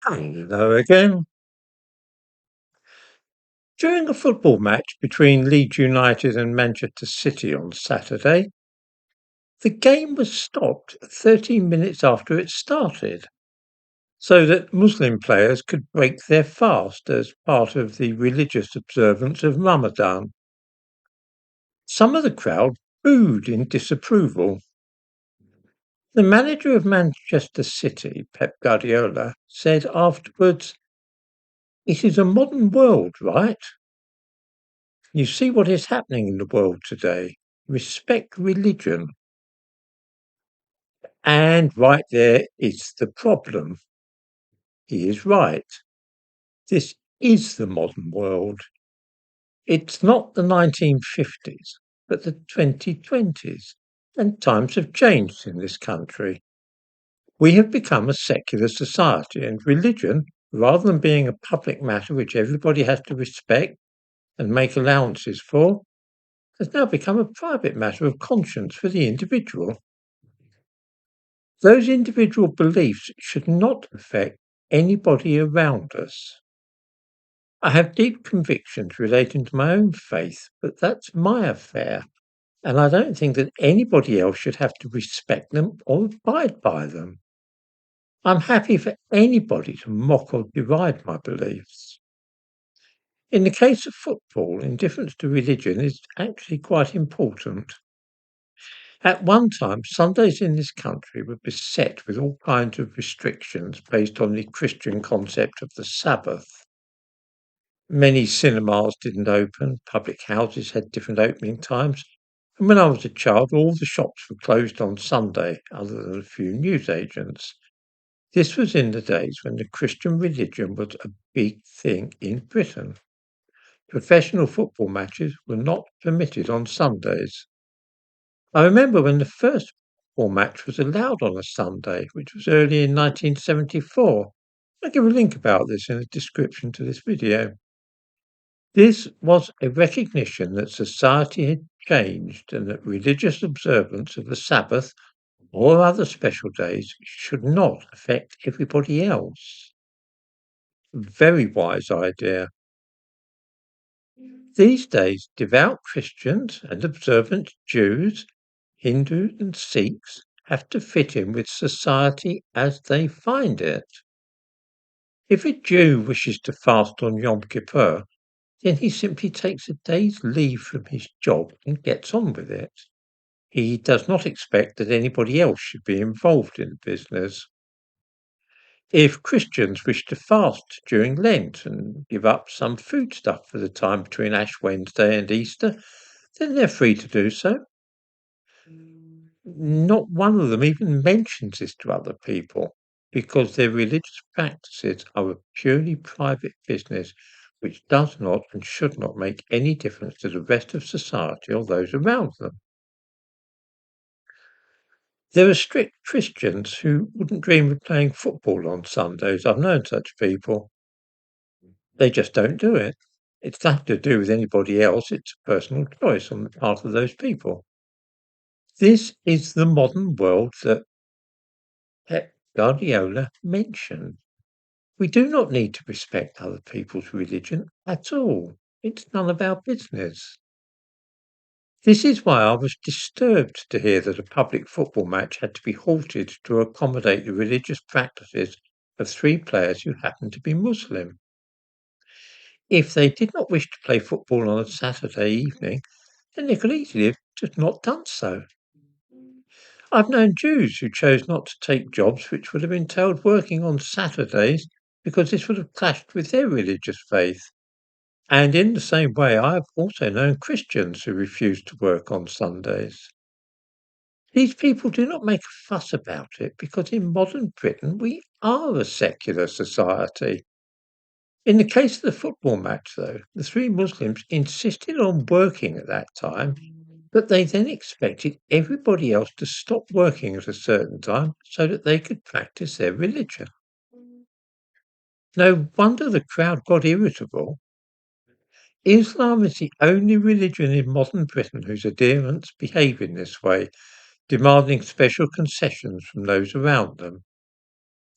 Hello again. During a football match between Leeds United and Manchester City on Saturday, the game was stopped 13 minutes after it started so that Muslim players could break their fast as part of the religious observance of Ramadan. Some of the crowd booed in disapproval. The manager of Manchester City, Pep Guardiola, said afterwards, "It is a modern world, right? You see what is happening in the world today. Respect religion." And right there is the problem. He is right. This is the modern world. It's not the 1950s, but the 2020s. And times have changed in this country. We have become a secular society, and religion, rather than being a public matter which everybody has to respect and make allowances for, has now become a private matter of conscience for the individual. Those individual beliefs should not affect anybody around us. I have deep convictions relating to my own faith, but that's my affair, and I don't think that anybody else should have to respect them or abide by them. I'm happy for anybody to mock or deride my beliefs. In the case of football, indifference to religion is actually quite important. At one time, Sundays in this country were beset with all kinds of restrictions based on the Christian concept of the Sabbath. Many cinemas didn't open, public houses had different opening times, and when I was a child, all the shops were closed on Sunday, other than a few newsagents. This was in the days when the Christian religion was a big thing in Britain. Professional football matches were not permitted on Sundays. I remember when the first football match was allowed on a Sunday, which was early in 1974. I'll give a link about this in the description to this video. This was a recognition that society had changed and that religious observance of the Sabbath or other special days should not affect everybody else. Very wise idea. These days, devout Christians and observant Jews, Hindus, and Sikhs have to fit in with society as they find it. If a Jew wishes to fast on Yom Kippur, then he simply takes a day's leave from his job and gets on with it. He does not expect that anybody else should be involved in the business. If Christians wish to fast during Lent and give up some foodstuff for the time between Ash Wednesday and Easter, then they're free to do so. Not one of them even mentions this to other people because their religious practices are a purely private business which does not and should not make any difference to the rest of society or those around them. There are strict Christians who wouldn't dream of playing football on Sundays. I've known such people. They just don't do it. It's nothing to do with anybody else. It's a personal choice on the part of those people. This is the modern world that Pep Guardiola mentioned. We do not need to respect other people's religion at all. It's none of our business. This is why I was disturbed to hear that a public football match had to be halted to accommodate the religious practices of three players who happened to be Muslim. If they did not wish to play football on a Saturday evening, then they could easily have just not done so. I've known Jews who chose not to take jobs which would have entailed working on Saturdays because this would have clashed with their religious faith. And in the same way, I've also known Christians who refused to work on Sundays. These people do not make a fuss about it because in modern Britain we are a secular society. In the case of the football match, though, the three Muslims insisted on working at that time, but they then expected everybody else to stop working at a certain time so that they could practice their religion. No wonder the crowd got irritable. Islam is the only religion in modern Britain whose adherents behave in this way, demanding special concessions from those around them.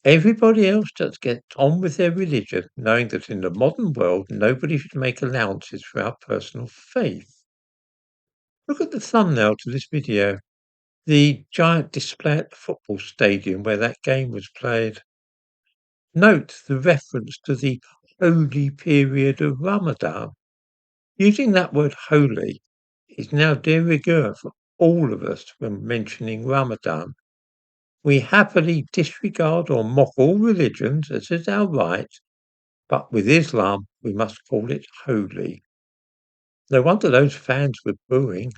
Everybody else just gets on with their religion, knowing that in the modern world nobody should make allowances for our personal faith. Look at the thumbnail to this video, the giant display at the football stadium where that game was played. Note the reference to the holy period of Ramadan. Using that word holy is now de rigueur for all of us when mentioning Ramadan. We happily disregard or mock all religions, as is our right, but with Islam we must call it holy. No wonder those fans were booing.